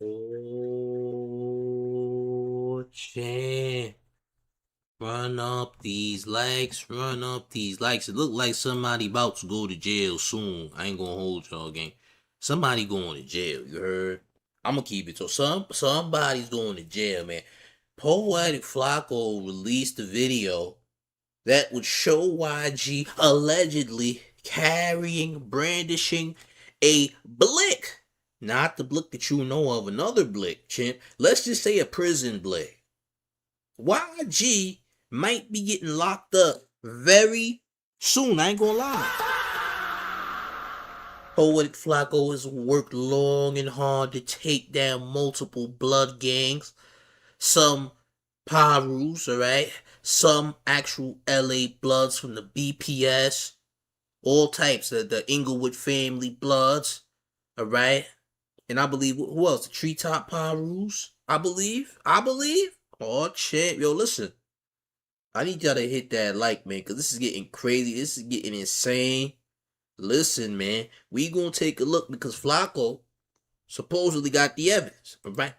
Oh, champ. Run up these likes, run up these likes. It look like somebody about to go to jail soon. I ain't gonna hold y'all, gang. Somebody going to jail, you heard? I'm gonna keep it. So somebody's going to jail, man. Poetik Flakko released a video that would show YG allegedly brandishing a blick. Not the blick that you know of, another blick, chimp. Let's just say a prison blick. YG might be getting locked up very soon. I ain't gonna lie. Poetik Flakko has worked long and hard to take down multiple blood gangs, some Parus, alright? Some actual LA Bloods from the BPS, all types of the Inglewood family Bloods, alright? And I believe, who else? The Treetop Parus, I believe. Oh, shit. Yo, listen. I need y'all to hit that like, man, because this is getting crazy. This is getting insane. Listen, man, we gonna take a look because Flakko supposedly got the evidence, alright?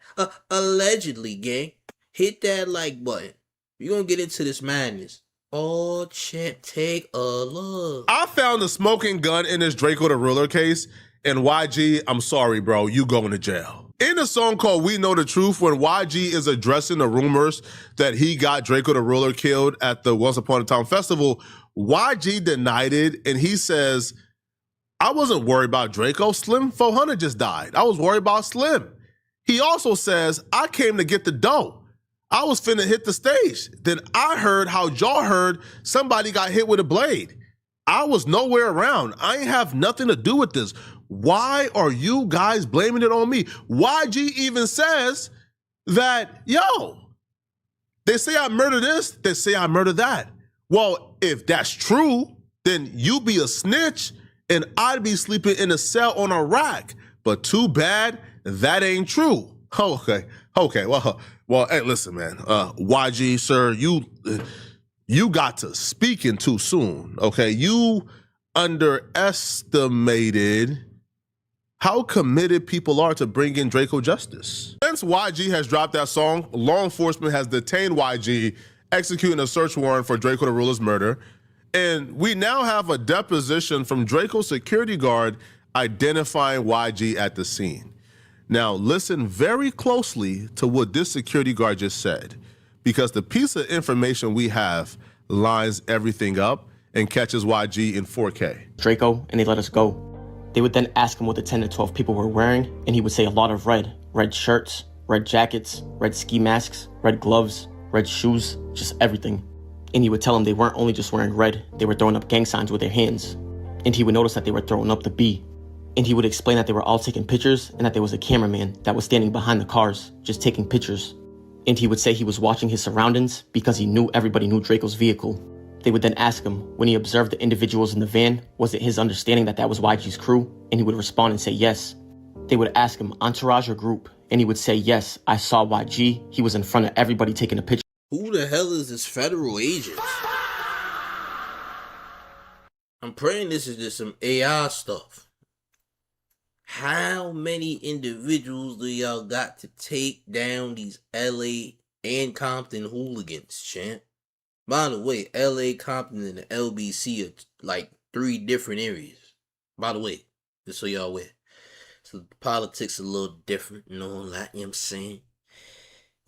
Allegedly, gang. Hit that like button. We gonna get into this madness. Oh, champ, take a look. I found the smoking gun in this Drakeo The Ruler case, and YG, I'm sorry, bro, you going to jail. In a song called We Know the Truth, when YG is addressing the rumors that he got Drakeo The Ruler killed at the Once Upon a Time festival, YG denied it, and he says, I wasn't worried about Drakeo. Slim 400 just died. I was worried about Slim. He also says, I came to get the dough. I was finna hit the stage. Then I heard how y'all heard somebody got hit with a blade. I was nowhere around. I ain't have nothing to do with this. Why are you guys blaming it on me? YG even says that, yo, they say I murdered this, they say I murdered that. Well, if that's true, then you be a snitch and I'd be sleeping in a cell on a rack. But too bad, that ain't true. Okay, well, hey, listen, man. YG, sir, you got to speaking too soon, okay? You underestimated how committed people are to bringing Drakeo justice. Since YG has dropped that song, law enforcement has detained YG, executing a search warrant for Drakeo The Ruler's murder. And we now have a deposition from Drakeo's security guard identifying YG at the scene. Now, listen very closely to what this security guard just said, because the piece of information we have lines everything up and catches YG in 4K. Drakeo, and they let us go. They would then ask him what the 10 to 12 people were wearing, and he would say a lot of red. Red shirts, red jackets, red ski masks, red gloves, red shoes, just everything. And he would tell them they weren't only just wearing red, they were throwing up gang signs with their hands. And he would notice that they were throwing up the B. And he would explain that they were all taking pictures and that there was a cameraman that was standing behind the cars, just taking pictures. And he would say he was watching his surroundings because he knew everybody knew Drakeo's vehicle. They would then ask him, when he observed the individuals in the van, was it his understanding that that was YG's crew? And he would respond and say yes. They would ask him, entourage or group? And he would say, yes, I saw YG. He was in front of everybody taking a picture. Who the hell is this federal agent? I'm praying this is just some AI stuff. How many individuals do y'all got to take down these LA and Compton hooligans, champ? By the way, LA, Compton, and the LBC are like 3 different areas. By the way, just so y'all aware. So the politics a little different, you know what I'm saying?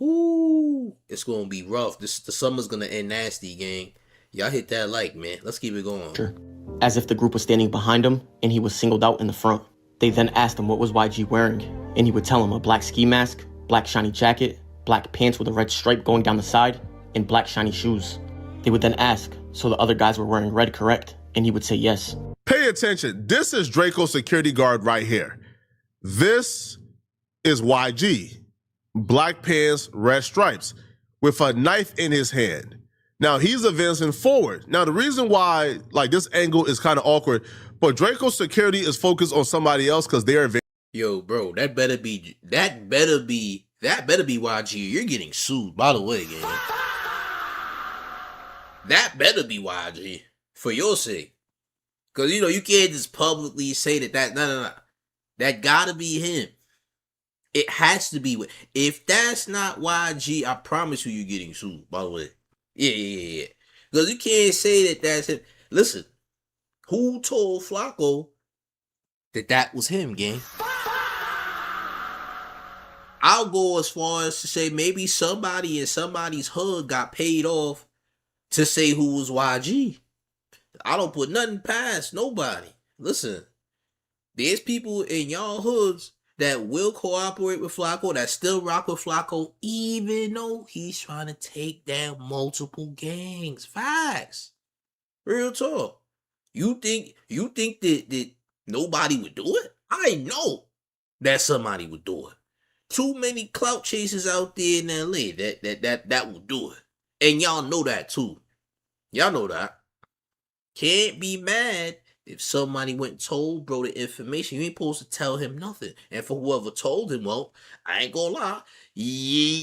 Ooh, it's gonna be rough. The summer's gonna end nasty, gang. Y'all hit that like, man. Let's keep it going. Sure. As if the group was standing behind him and he was singled out in the front. They then asked him what was YG wearing, and he would tell them a black ski mask, black shiny jacket, black pants with a red stripe going down the side, and black shiny shoes. They would then ask, so the other guys were wearing red, correct? And he would say yes. Pay attention. This is Drakeo's security guard right here. This is YG. Black pants, red stripes, with a knife in his hand. Now, he's advancing forward. Now, the reason why, like, this angle is kind of awkward, but Drakeo's security is focused on somebody else because they're advancing. Yo, bro, that better be YG. You're getting sued, by the way, gang. That better be YG. For your sake. Because, you know, you can't just publicly say that no. That gotta be him. It has to be. If that's not YG, I promise you, you're getting sued. By the way, yeah. Because you can't say that that's him. Listen, who told Flakko that was him, gang? I'll go as far as to say maybe somebody in somebody's hood got paid off to say who was YG. I don't put nothing past nobody. Listen, there's people in y'all hoods that will cooperate with Flakko, that still rock with Flakko, even though he's trying to take down multiple gangs. Facts. Real talk. You think that nobody would do it? I know that somebody would do it. Too many clout chasers out there in LA that will do it. And y'all know that too. Y'all know that. Can't be mad if somebody went and told bro the information. You ain't supposed to tell him nothing. And for whoever told him, well, I ain't gonna lie,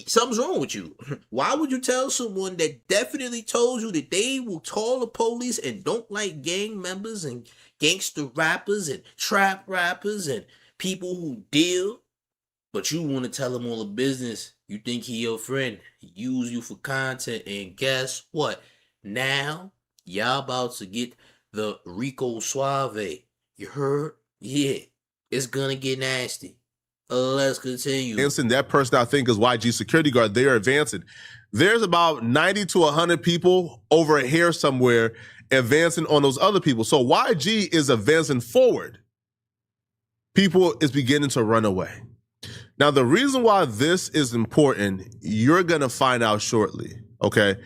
something's wrong with you. Why would you tell someone that definitely told you that they will call the police and don't like gang members and gangster rappers and trap rappers and people who deal? But you want to tell him all the business. You think he your friend. He use you for content. And guess what? Now, y'all about to get the Rico Suave. You heard? Yeah. It's gonna get nasty. Let's continue. Instant, that person I think is YG security guard. They are advancing. There's about 90 to 100 people over here somewhere advancing on those other people. So YG is advancing forward. People is beginning to run away. Now, the reason why this is important, you're going to find out shortly, okay?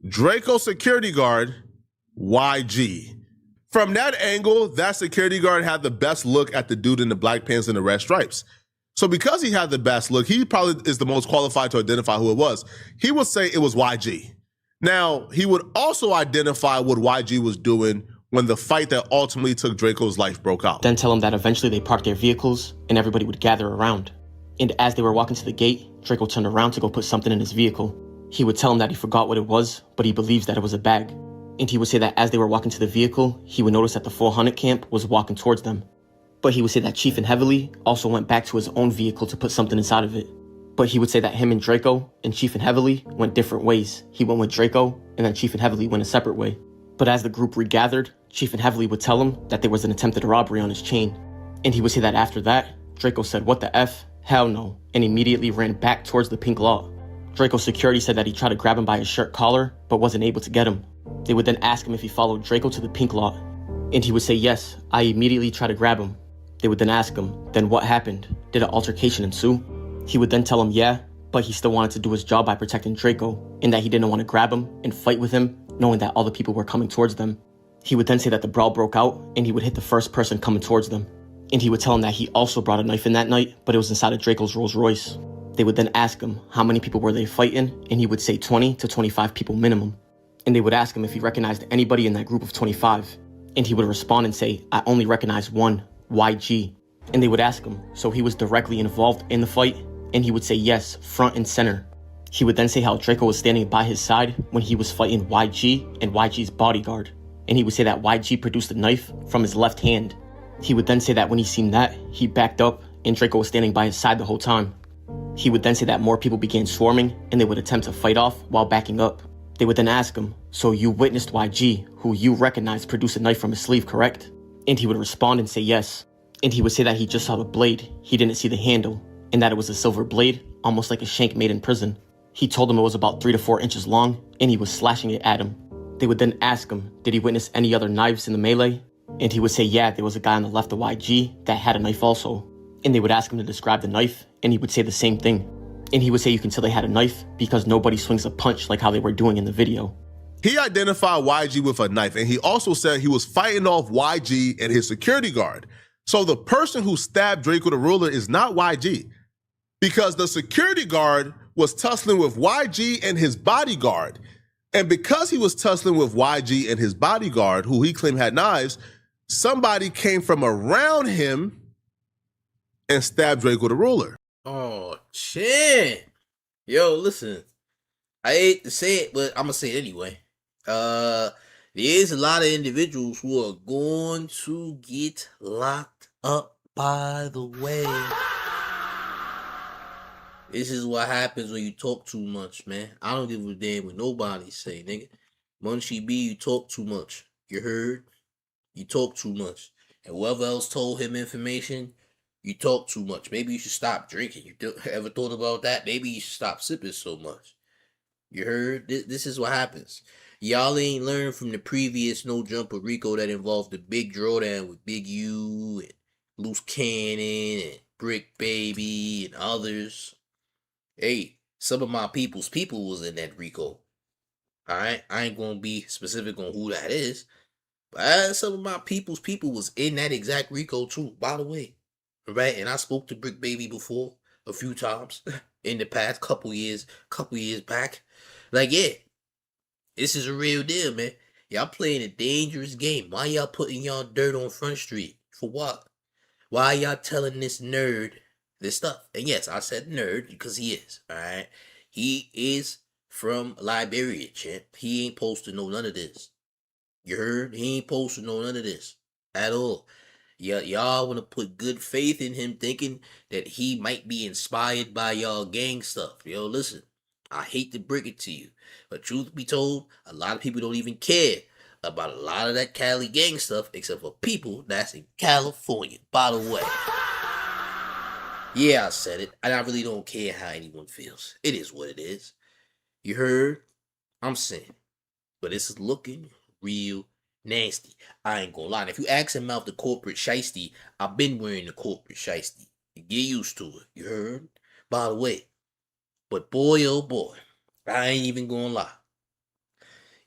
Draco security guard, YG. From that angle, that security guard had the best look at the dude in the black pants and the red stripes. So because he had the best look, he probably is the most qualified to identify who it was. He would say it was YG. Now, he would also identify what YG was doing when the fight that ultimately took Draco's life broke out. Then tell him that eventually they parked their vehicles and everybody would gather around. And as they were walking to the gate, Draco turned around to go put something in his vehicle. He would tell him that he forgot what it was, but he believes that it was a bag. And he would say that as they were walking to the vehicle, he would notice that the 400 camp was walking towards them. But he would say that Chief and Heavily also went back to his own vehicle to put something inside of it. But he would say that him and Draco and Chief and Heavily went different ways. He went with Draco, and then Chief and Heavily went a separate way. But as the group regathered, Chief and Heavily would tell him that there was an attempted robbery on his chain. And he would say that after that, Draco said, "What the F? Hell no," and immediately ran back towards the pink lot. Draco's security said that he tried to grab him by his shirt collar, but wasn't able to get him. They would then ask him if he followed Draco to the pink lot. And he would say, "Yes, I immediately tried to grab him." They would then ask him, "Then what happened? Did an altercation ensue?" He would then tell him, "Yeah, but he still wanted to do his job by protecting Draco, and that he didn't want to grab him and fight with him, knowing that all the people were coming towards them." He would then say that the brawl broke out, and he would hit the first person coming towards them. And he would tell him that he also brought a knife in that night, but it was inside of Draco's Rolls Royce. They would then ask him how many people were they fighting, and he would say 20 to 25 people minimum. And they would ask him if he recognized anybody in that group of 25. And he would respond and say, "I only recognize one, YG." And they would ask him, so he was directly involved in the fight? And he would say yes, front and center. He would then say how Draco was standing by his side when he was fighting YG and YG's bodyguard. And he would say that YG produced a knife from his left hand. He would then say that when he seen that, he backed up and Draco was standing by his side the whole time. He would then say that more people began swarming and they would attempt to fight off while backing up. They would then ask him, "So you witnessed YG, who you recognized, produce a knife from his sleeve, correct?" And he would respond and say yes. And he would say that he just saw the blade, he didn't see the handle, and that it was a silver blade, almost like a shank made in prison. He told him it was about 3 to 4 inches long, and he was slashing it at him. They would then ask him, did he witness any other knives in the melee? And he would say, yeah, there was a guy on the left of YG that had a knife also. And they would ask him to describe the knife, and he would say the same thing. And he would say you can tell they had a knife because nobody swings a punch like how they were doing in the video. He identified YG with a knife, and he also said he was fighting off YG and his security guard. So the person who stabbed Drakeo the Ruler is not YG, because the security guard was tussling with YG and his bodyguard. And because he was tussling with YG and his bodyguard, who he claimed had knives, somebody came from around him and stabbed Drakeo the Ruler. Oh, shit. Yo, listen. I hate to say it, but I'm going to say it anyway. There's a lot of individuals who are going to get locked up, by the way. This is what happens when you talk too much, man. I don't give a damn what nobody say, nigga. Munchie B, you talk too much. You heard? You talk too much. And whoever else told him information, you talk too much. Maybe you should stop drinking. You ever thought about that? Maybe you should stop sipping so much. You heard? This is what happens. Y'all ain't learned from the previous no jumper Rico that involved the big drawdown with Big U and Loose Cannon and Brick Baby and others. Hey, some of my people's people was in that Rico. Alright? I ain't gonna be specific on who that is. But some of my people's people was in that exact Rico too, by the way. Right? And I spoke to Brick Baby before a few times in the past couple years back. Like, yeah, this is a real deal, man. Y'all playing a dangerous game. Why y'all putting y'all dirt on Front Street? For what? Why y'all telling this nerd this stuff? And yes, I said nerd because he is, alright? He is from Liberia, champ. He ain't supposed to know none of this. You heard? He ain't supposed to know none of this at all. Y'all want to put good faith in him thinking that he might be inspired by y'all gang stuff. Yo, listen, I hate to break it to you, but truth be told, a lot of people don't even care about a lot of that Cali gang stuff except for people that's in California, by the way. Yeah, I said it, and I really don't care how anyone feels. It is what it is. You heard? I'm saying. But it's looking real nasty. I ain't gonna lie. And if you ask him about the corporate shiesty, I've been wearing the corporate shiesty. Get used to it. You heard? By the way. But boy, oh boy, I ain't even gonna lie.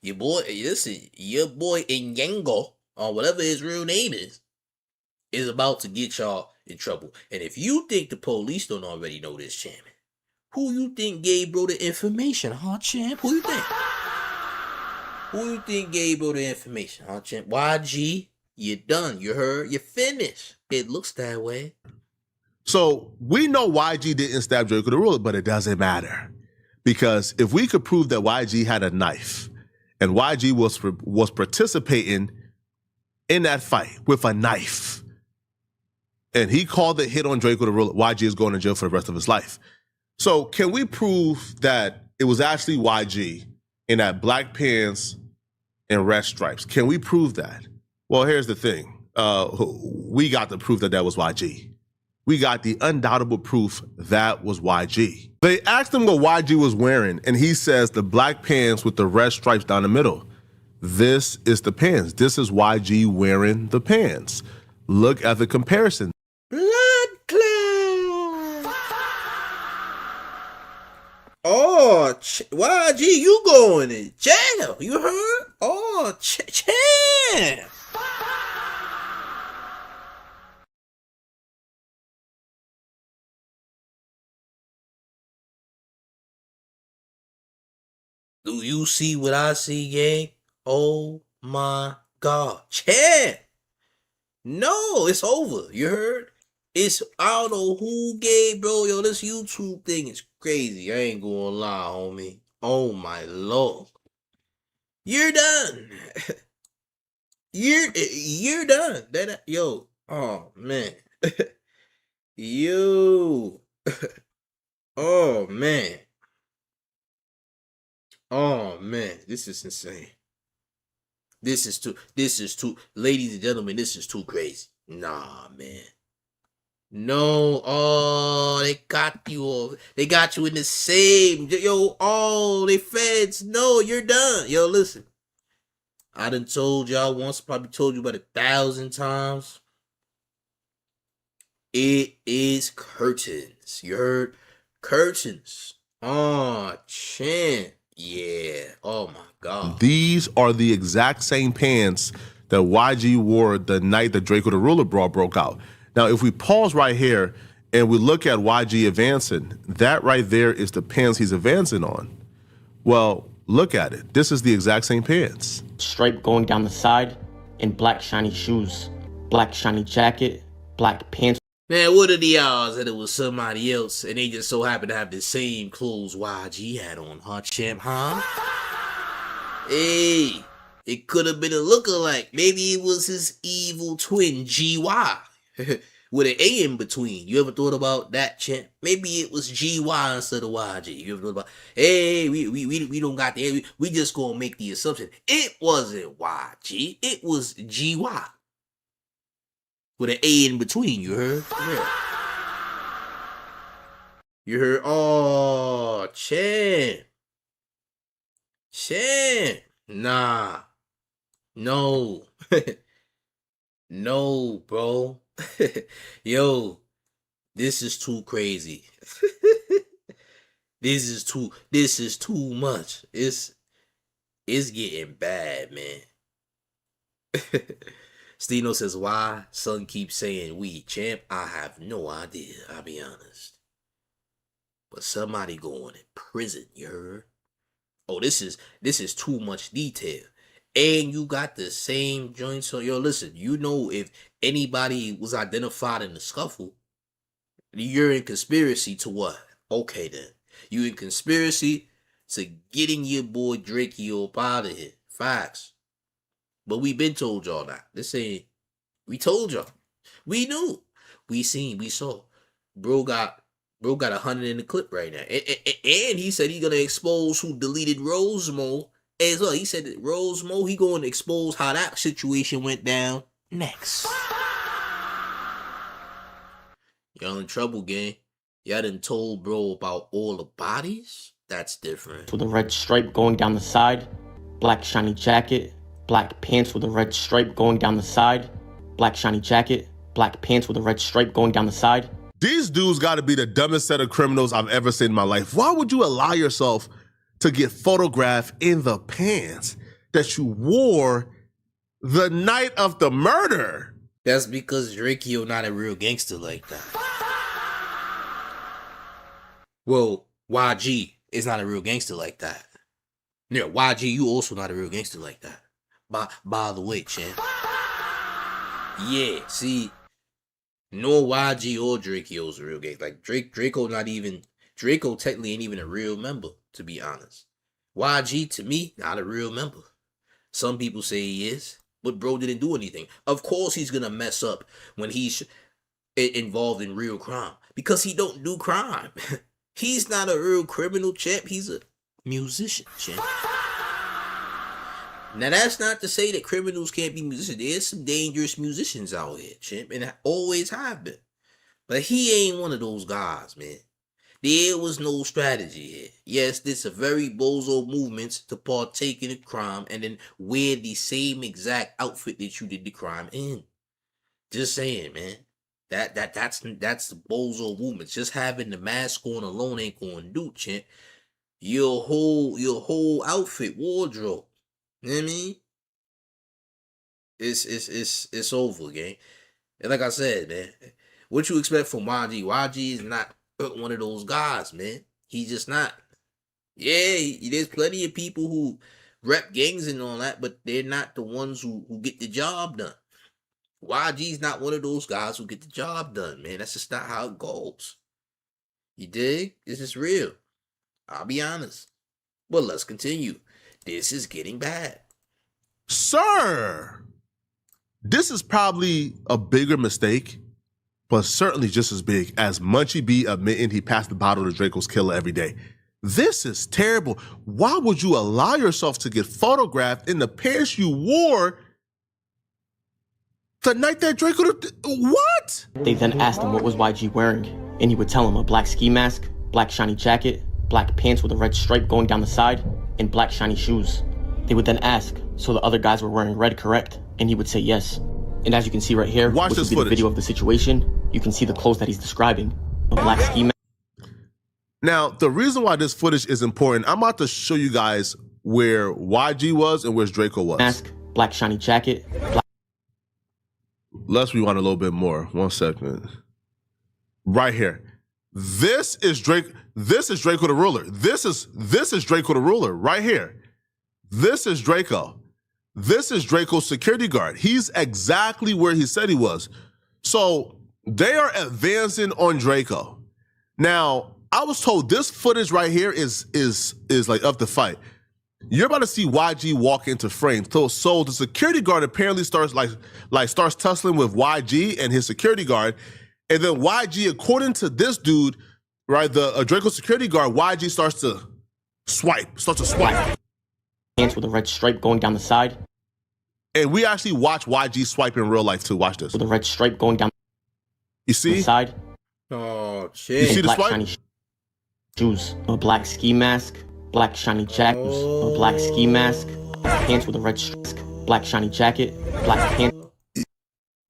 Your boy, listen, your boy Nyango, or whatever his real name is about to get y'all in trouble. And if you think the police don't already know this, champ, who you think gave bro the information, huh, champ? Who you think? Who you think gave bro the information, huh, champ? YG, you done. You heard? You finished. It looks that way. So we know YG didn't stab Drakeo the Ruler, but it doesn't matter. Because if we could prove that YG had a knife and YG was participating in that fight with a knife, and he called it hit on Drakeo the Ruler, YG is going to jail for the rest of his life. So can we prove that it was actually YG in that black pants and red stripes? Can we prove that? Well, here's the thing. We got the proof that was YG. We got the undoubtable proof that was YG. They asked him what YG was wearing, and he says the black pants with the red stripes down the middle. This is the pants. This is YG wearing the pants. Look at the comparison. Blood cloud. Oh, YG, you going in jail. You heard? Oh, champ. Do you see what I see, gang? Oh my God. Champ. No, it's over. You heard? I don't know who gave, bro. Yo, this YouTube thing is crazy. I ain't gonna lie, homie. Oh my Lord. You're done. You're done. Yo, oh man. Yo. Oh man. Oh man, this is insane. This is too, ladies and gentlemen, this is too crazy. Nah, man. No, oh, they got you in the same, yo, oh, they feds, no, you're done. Yo, listen, I done told y'all once, probably told you about 1,000 times. It is curtains. You heard? Curtains. Oh, champ. Yeah. Oh my God. These are the exact same pants that YG wore the night that Drakeo the Ruler brawl broke out. Now, if we pause right here and we look at YG advancing, that right there is the pants he's advancing on. Well, look at it. This is the exact same pants. Stripe going down the side, and black shiny shoes, black shiny jacket, black pants. Man, what are the odds that it was somebody else and they just so happened to have the same clothes YG had on, huh, champ, huh? Hey, it could have been a lookalike. Maybe it was his evil twin, GY. with an A in between. You ever thought about that, champ? Maybe it was GY instead of YG. You ever thought about, hey, we don't got the A. We just gonna make the assumption. It wasn't YG. It was GY. With an A in between, you heard? Yeah. You heard? Oh, champ. Champ. Nah. No. No, bro. Yo, this is too crazy. This is too much. It's getting bad, man. Stino says, why son keeps saying we, champ? I have no idea, I'll be honest. But somebody going in prison, you heard? Oh, this is too much detail. And you got the same joint. So, yo, listen, you know if anybody was identified in the scuffle, you're in conspiracy to what? Okay, then. You in conspiracy to getting your boy Drakeo up out of here. Facts. But we been told y'all that. This ain't, we told y'all. We knew. We seen, we saw. Bro got 100 in the clip right now. And he said he gonna expose who deleted Rosemo as well. He said that Rosemo, he going to expose how that situation went down next. Y'all in trouble, gang. Y'all done told bro about all the bodies? That's different. With a red stripe going down the side, black shiny jacket, black pants with a red stripe going down the side, black shiny jacket, black pants with a red stripe going down the side. These dudes got to be the dumbest set of criminals I've ever seen in my life. Why would you allow yourself to get photographed in the pants that you wore the night of the murder? That's because Drakeo not a real gangster like that. Well, YG is not a real gangster like that. Yeah, YG, you also not a real gangster like that. By the way, champ. Yeah, see, no YG or Drakeo's a real gangster. Like Draco technically ain't even a real member, to be honest. YG, to me, not a real member. Some people say he is, but bro didn't do anything. Of course he's gonna mess up when he's involved in real crime, because he don't do crime. He's not a real criminal, champ. He's a musician, champ. Now that's not to say that criminals can't be musicians. There's some dangerous musicians out here, champ, and always have been. But he ain't one of those guys, man. There was no strategy here. Yes, this a very bozo movements to partake in a crime and then wear the same exact outfit that you did the crime in. Just saying, man. That's the bozo movements. Just having the mask on alone ain't gonna do, champ. Your whole outfit wardrobe. You know what I mean? It's over, gang. And like I said, man, what you expect from YG? YG is not one of those guys, man. He's just not. Yeah, there's plenty of people who rep gangs and all that, but they're not the ones who get the job done. YG's not one of those guys who get the job done, man. That's just not how it goes. You dig? This is real. I'll be honest. But let's continue. This is getting bad. Sir, this is probably a bigger mistake, but certainly just as big as Munchie B admitting he passed the bottle to Draco's killer every day. This is terrible. Why would you allow yourself to get photographed in the pants you wore the night that Draco... What? They then asked him what was YG wearing, and he would tell them a black ski mask, black shiny jacket, black pants with a red stripe going down the side, and black shiny shoes. They would then ask, so the other guys were wearing red, correct? And he would say yes. And as you can see right here, watch which this would be footage. The video of the situation, you can see the clothes that he's describing. A black ski mask. Now, the reason why this footage is important, I'm about to show you guys where YG was and where Draco was. Mask, black shiny jacket, black... Let's rewind a little bit more. 1 second. Right here. This is Drakeo the Ruler. This is Drakeo the Ruler right here. This is Draco. This is Draco's security guard. He's exactly where he said he was. So they are advancing on Draco. Now, I was told this footage right here is like of the fight. You're about to see YG walk into frame. So the security guard apparently starts starts tussling with YG and his security guard, And then YG, according to this dude, right, the Draco security guard, YG starts to swipe. Pants with a red stripe going down the side. And we actually watch YG swipe in real life too. Watch this. With a red stripe going down You see? the side. Oh, You shit. see the Black swipe? shiny shoes. A black ski mask. Black shiny jacket. A black ski mask. Pants with a red stripe. Black shiny jacket. Black pants.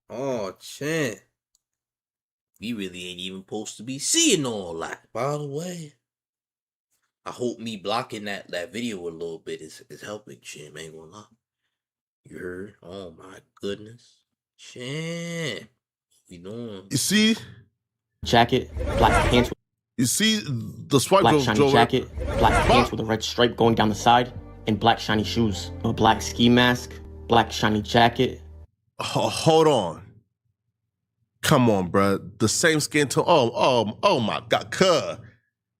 Oh, shit. We really ain't even supposed to be seeing all that. By the way, I hope me blocking that video a little bit is helping. Shit, ain't gonna lie. You heard? Oh my goodness. Shit. What we doing? You see? Jacket. Black pants. You see the swipe Black goes shiny Joe. jacket. Black pants with a red stripe going down the side. And black shiny shoes. A black ski mask. Black shiny jacket. Hold on. Come on, bruh. The same skin tone. Oh my God. Cuh.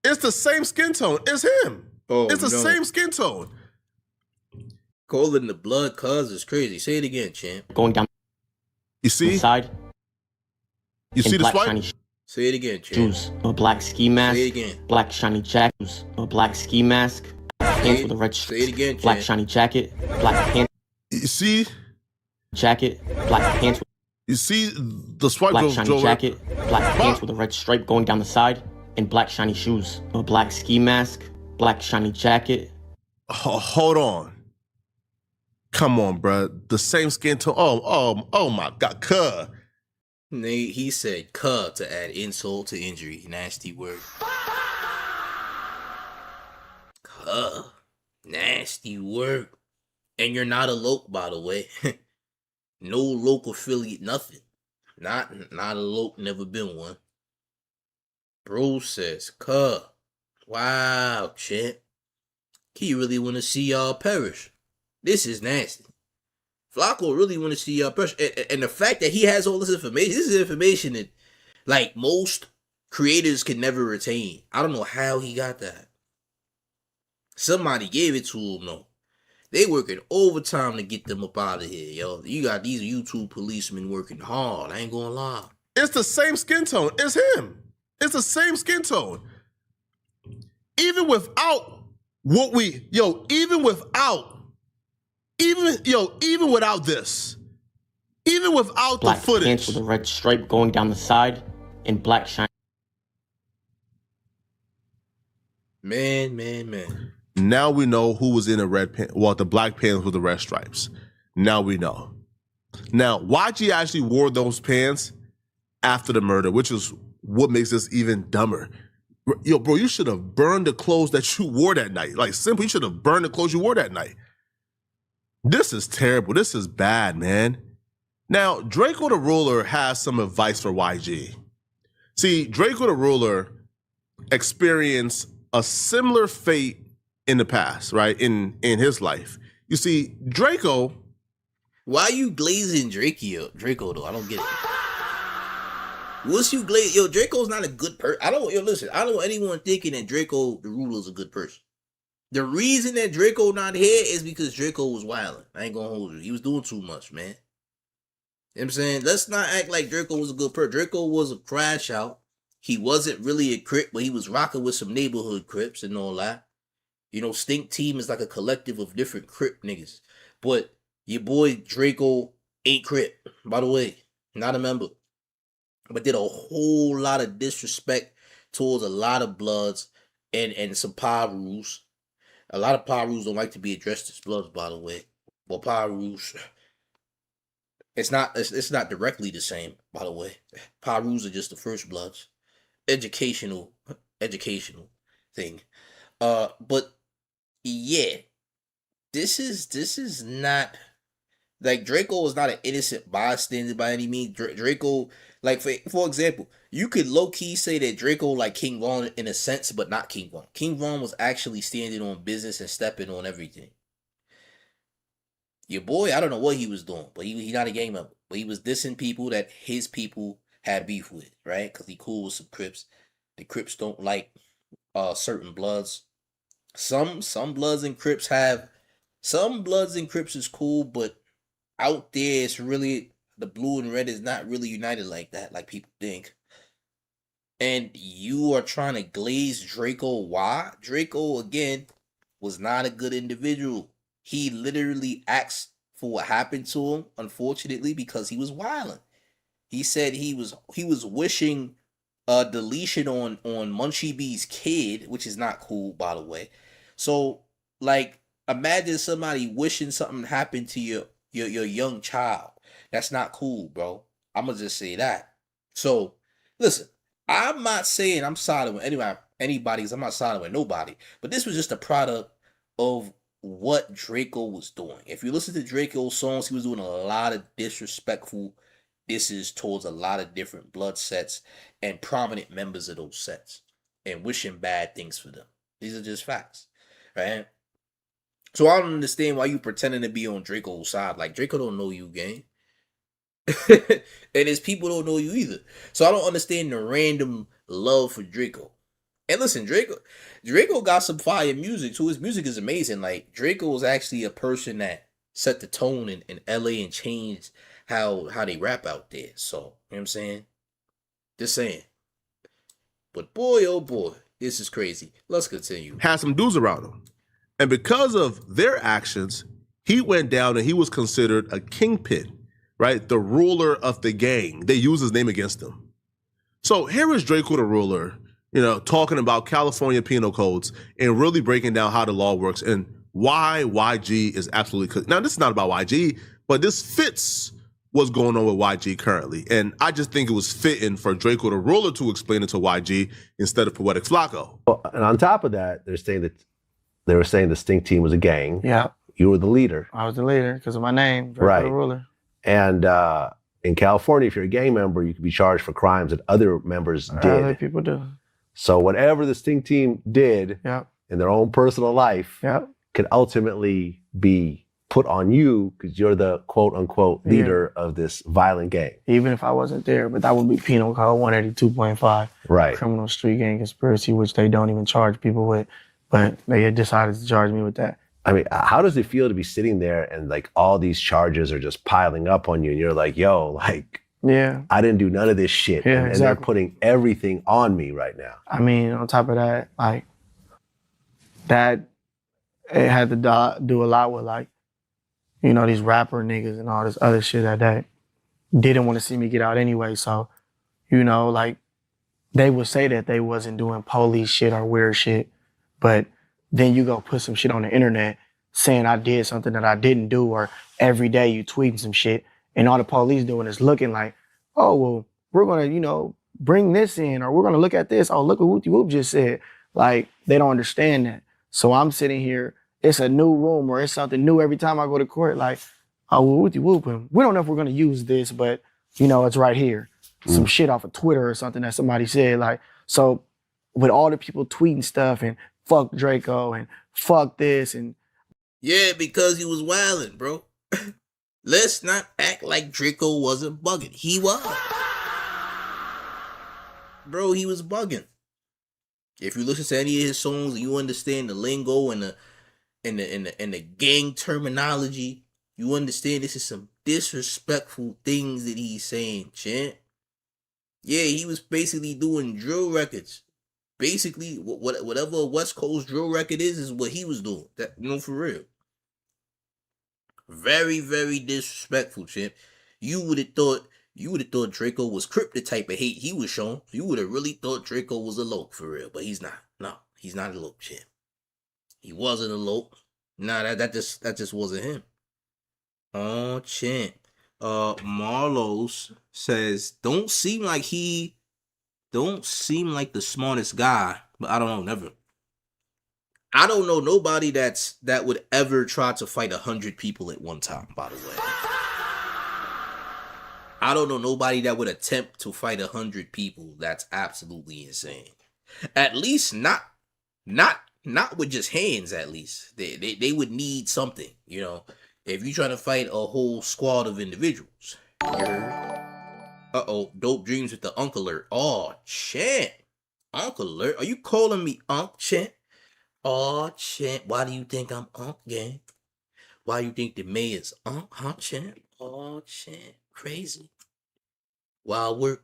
It's the same skin tone. It's him. Oh, It's the no. same skin tone. Calling the blood cuz is crazy. Say it again, champ. Going down You the see? side. You see And the black swipe? shiny Say it again, champ. shoes. A black ski mask. Say it again. Black shiny jacket. A black ski mask. Pants with a red Say it again, black champ. shiny jacket. Black pants You see? jacket. Black pants You see the swipe black goes shiny Joe. jacket. Black pants with a red stripe going down the side. And black shiny shoes. A black ski mask. Black shiny jacket. Hold on. Come on, bruh. The same skin tone. Oh my God. Cuh. Nate, he said "cuh" to add insult to injury. Nasty word. Cuh. Nasty word. And you're not a loc, by the way. No local affiliate, nothing. Not a loc, never been one. Bro says "cuh." Wow, champ. He really want to see y'all perish. This is nasty. Flakko really want to see y'all perish. And the fact that he has all this information that, like, most creators can never retain. I don't know how he got that. Somebody gave it to him, though. They working overtime to get them up out of here, yo. You got these YouTube policemen working hard. I ain't gonna lie. It's the same skin tone. It's him. It's the same skin tone. Even without what we, even without this, even without Black the footage. pants with a red stripe going down the side. And black shiny. Man. Now we know who was in the red pants. Well, the black pants with the red stripes. Now we know. Now, YG actually wore those pants after the murder, which is what makes this even dumber. Yo, bro, you should have burned the clothes that you wore that night. Like, simply, you should have burned the clothes you wore that night. This is terrible. This is bad, man. Now, Drakeo The Ruler has some advice for YG. See, Drakeo The Ruler experienced a similar fate in the past, right? In his life. You see, Drakeo. Why you glazing Drakeo though? I don't get it. What's you glaze? Yo, Draco's not a good person. I don't want anyone thinking that Drakeo The Ruler is a good person. The reason that Drakeo not here is because Drakeo was wilding. I ain't gonna hold you. He was doing too much, man. You know what I'm saying? Let's not act like Drakeo was a good person. Drakeo was a crash out. He wasn't really a Crip, but he was rocking with some neighborhood Crips and all that. You know, Stink Team is like a collective of different Crip niggas. But your boy Drakeo ain't Crip, by the way. Not a member. But did a whole lot of disrespect towards a lot of Bloods and some Pirus. A lot of Pirus don't like to be addressed as Bloods, by the way. Well, Pirus, it's not directly the same, by the way. Pirus are just the first Bloods. Educational thing. But yeah, this is not like Drakeo is not an innocent bystander by any means. Drakeo, like for example, you could low key say that Drakeo like King Von in a sense, but not King Von. King Von was actually standing on business and stepping on everything. Your boy, I don't know what he was doing, but he not a gang member. But he was dissing people that his people had beef with, right? Because he cool with some Crips. The Crips don't like certain Bloods. Some Bloods and Crips is cool, but out there it's really the blue and red is not really united like that, like people think. And you are trying to glaze Draco. Why? Draco, again, was not a good individual. He literally asked for what happened to him, unfortunately, because he was wilding. He said he was wishing a deletion on Munchie B's kid, which is not cool, by the way. So, like, imagine somebody wishing something happened to your young child. That's not cool, bro. I'm gonna just say that. So, listen, I'm not saying I'm siding with anybody, 'cause I'm not siding with nobody. But this was just a product of what Draco was doing. If you listen to Draco's songs, he was doing a lot of disrespectful disses towards a lot of different blood sets and prominent members of those sets, and wishing bad things for them. These are just facts, right? So I don't understand why you pretending to be on Draco's side. Like, Draco don't know you, gang. And his people don't know you either. So I don't understand the random love for Draco. And listen, Draco got some fire music too. His music is amazing. Like, Draco was actually a person that set the tone in LA and changed how they rap out there. So, you know what I'm saying? Just saying. But boy, oh boy, this is crazy. Let's continue. Had some dudes around him. And because of their actions, he went down and he was considered a kingpin, right? The ruler of the gang. They use his name against him. So here is Drakeo the Ruler, talking about California penal codes and really breaking down how the law works and why YG is absolutely cooked. Now, this is not about YG, but this fits what's going on with YG currently. And I just think it was fitting for Drakeo the Ruler to explain it to YG instead of Poetik Flakko. Well, and on top of that, they were saying the Stink Team was a gang. Yeah. You were the leader. I was the leader because of my name, Drakeo Right. The Ruler. And in California, if you're a gang member, you could be charged for crimes that other members did. Other people do. So whatever the Stink Team did Yep. in their own personal life Yep. could ultimately be put on you because you're the quote unquote leader of this violent gang. Even if I wasn't there, but that would be penal code 182.5. Right. Criminal street gang conspiracy, which they don't even charge people with. But they had decided to charge me with that. I mean, how does it feel to be sitting there and like all these charges are just piling up on you and you're like, yo, like, Yeah. I didn't do none of this shit. Yeah, and they're exactly. putting everything on me right now. I mean, on top of that, like, that, it had to do a lot with, like, these rapper niggas and all this other shit that didn't want to see me get out anyway. So, like, they would say that they wasn't doing police shit or weird shit, but then you go put some shit on the internet saying I did something that I didn't do, or every day you tweeting some shit, and all the police doing is looking like, oh, well, we're gonna, bring this in, or we're gonna look at this. Oh, look what Whoopty Whoop just said. Like, they don't understand that. So I'm sitting here, it's a new room or it's something new every time I go to court, like, oh, well, Whoopty Whoop, and we don't know if we're gonna use this, but it's right here. Some shit off of Twitter or something that somebody said. Like, so with all the people tweeting stuff and fuck Draco and fuck this and Yeah, because he was wilding, bro. Let's not act like Draco wasn't bugging. He was. Bro, he was bugging. If you listen to any of his songs, you understand the lingo and the gang terminology. You understand this is some disrespectful things that he's saying, champ. Yeah, he was basically doing drill records. Basically, whatever a West Coast drill record is what he was doing. That, for real. Very, very disrespectful, champ. You would have thought Draco was Crip the type of hate he was showing. You would have really thought Draco was a loke for real, but he's not. No, he's not a loke, champ. He wasn't a loke. Nah, that just wasn't him. Oh, champ. Marlos says, don't seem like the smartest guy, but I don't know, never. I don't know nobody that would ever try to fight 100 people at one time, by the way. I don't know nobody that would attempt to fight 100 people. That's absolutely insane. At least not with just hands, at least. They would need something, if you're trying to fight a whole squad of individuals. You heard? Uh-oh, dope dreams with the Unc alert. Oh, champ. Unc alert? Are you calling me Unc, champ? Oh, champ. Why do you think I'm Unc, gang? Why you think the mayor's Unc, huh, champ? Oh, champ. Crazy. Wild work.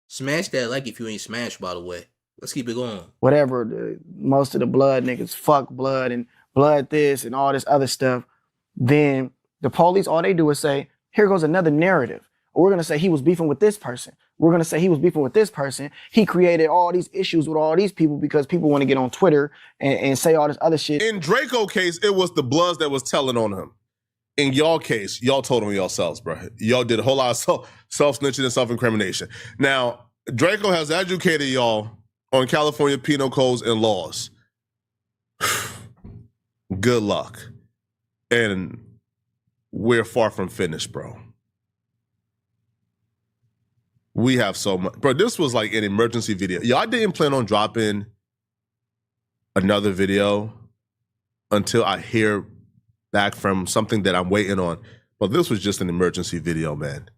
Smash that like if you ain't smashed, by the way. Let's keep it going. Whatever, most of the blood niggas fuck blood and blood this and all this other stuff, then the police, all they do is say, here goes another narrative. We're gonna say he was beefing with this person. We're gonna say he was beefing with this person. He created all these issues with all these people because people want to get on Twitter and say all this other shit. In Draco case, it was the Bloods that was telling on him. In y'all case, y'all told on yourselves, bro. Y'all did a whole lot of self-snitching and self-incrimination. Now, Draco has educated y'all on California penal codes and laws. Good luck. And we're far from finished, bro. We have so much. Bro, this was like an emergency video. Y'all didn't plan on dropping another video until I hear back from something that I'm waiting on. But this was just an emergency video, man.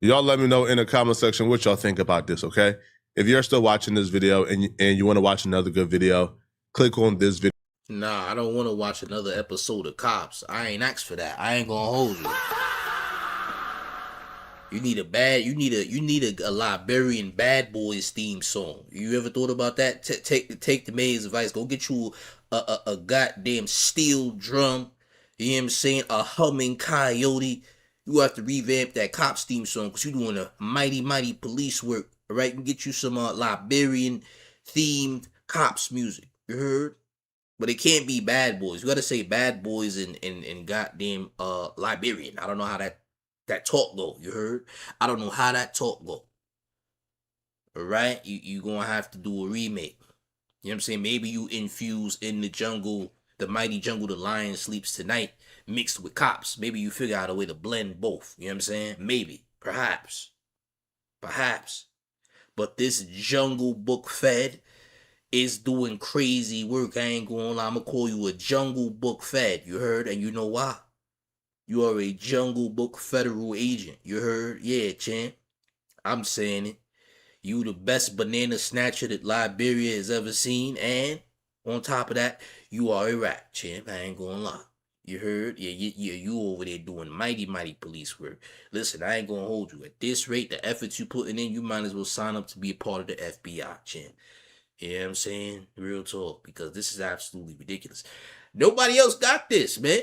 Y'all let me know in the comment section what y'all think about this, okay? If you're still watching this video and you want to watch another good video, click on this video. Nah, I don't want to watch another episode of Cops. I ain't asked for that. I ain't gonna hold you. You need a Liberian Bad Boys theme song. You ever thought about that? Take the mayor's advice. Go get you a goddamn steel drum. You know what I'm saying? A humming coyote. You have to revamp that Cops theme song because you're doing a mighty police work. All right, you can get you some Liberian themed Cops music. You heard? But it can't be Bad Boys. You gotta say Bad Boys in goddamn Liberian. I don't know how that talk go. You heard? I don't know how that talk go. All right, you gonna have to do a remake. You know what I'm saying? Maybe you infuse In the Jungle, the mighty jungle, the lion sleeps tonight, mixed with Cops. Maybe you figure out a way to blend both. You know what I'm saying? Maybe, perhaps. But this Jungle Book Fed is doing crazy work. I ain't gonna lie. I'm gonna call you a Jungle Book Fed. You heard? And you know why? You are a Jungle Book federal agent. You heard? Yeah, champ. I'm saying it. You the best banana snatcher that Liberia has ever seen. And on top of that, you are a rat, champ. I ain't gonna lie. You heard? Yeah, you over there doing mighty police work. Listen, I ain't gonna hold you. At this rate, the efforts you putting in, you might as well sign up to be a part of the FBI, champ. You know what I'm saying? Real talk. Because this is absolutely ridiculous. Nobody else got this, man.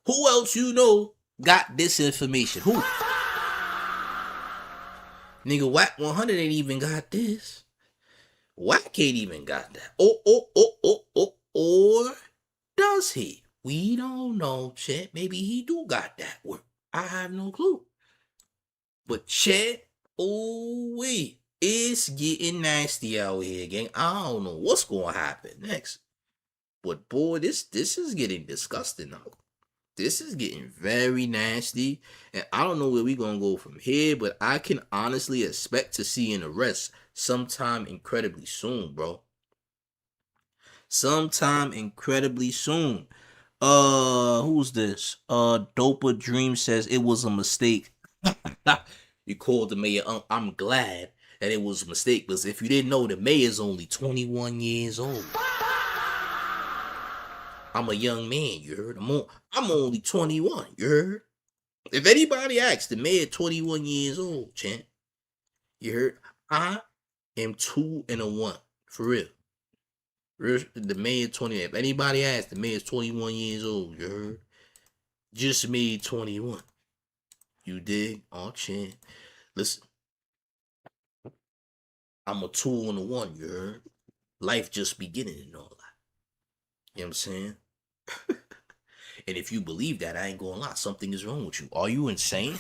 Who else you know got this information? Who? Nigga, Whack 100 ain't even got this. Whack ain't even got that. Or does he? We don't know, Chet. Maybe he do got that work. I have no clue. But Chet, wait. It's getting nasty out here, gang. I don't know what's going to happen next. But boy, this is getting disgusting now. This is getting very nasty. And I don't know where we're going to go from here, but I can honestly expect to see an arrest sometime incredibly soon, bro. Sometime incredibly soon. Who's this? Dopa Dream says it was a mistake. You called the mayor. I'm glad that it was a mistake, because if you didn't know, the mayor's only 21 years old. I'm a young man, you heard? I'm only 21, you heard? If anybody asks, the mayor 21 years old, champ. You heard? I am 2 and a 1, for real. The mayor 20. If anybody asks, the mayor's 21 years old, you heard? Just made 21. You dig? Oh, champ. Listen. I'm a 2 and a 1, you heard? Life just beginning and all that. You know what I'm saying? And if you believe that, I ain't gonna lie, something is wrong with you. Are you insane?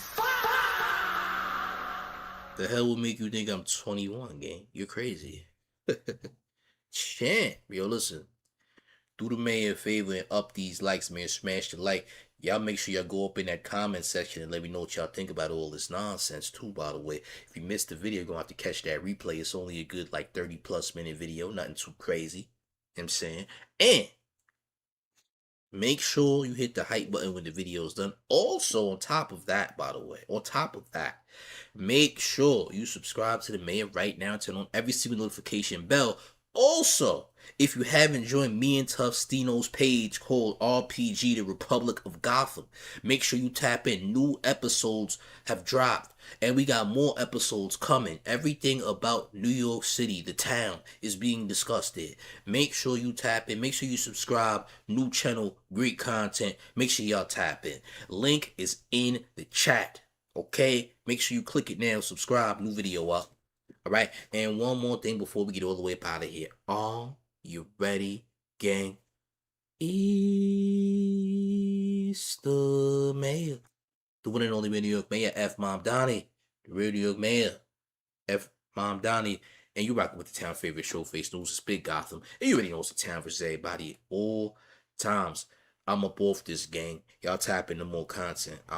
The hell would make you think I'm 21, gang? You're crazy. Champ. Yo, listen. Do the mayor a favor and up these likes, man. Smash the like. Y'all make sure y'all go up in that comment section and let me know what y'all think about all this nonsense, too, by the way. If you missed the video, you're gonna have to catch that replay. It's only a good, 30+ minute video. Nothing too crazy. You know what I'm saying? And make sure you hit the hype button when the video is done. Also, on top of that, by the way, make sure you subscribe to the mayor right now and turn on every single notification bell. Also, if you haven't joined me and Tough Stino's page called RPG The Republic of Gotham, make sure you tap in. New episodes have dropped, and we got more episodes coming. Everything about New York City, the town, is being discussed there. Make sure you tap in. Make sure you subscribe. New channel, great content. Make sure y'all tap in. Link is in the chat. Okay? Make sure you click it now. Subscribe. New video up. All right, and one more thing before we get all the way up out of here. Are you ready, gang? It's the mayor, the one and only New York Mayor, F. Mom Donnie, the real New York Mayor, F. Mom Donnie, and you rocking with the town favorite show, Face News, it's Big Gotham, and you already know it's the town versus everybody at all times. I'm up off this, gang. Y'all tap into more content. I'm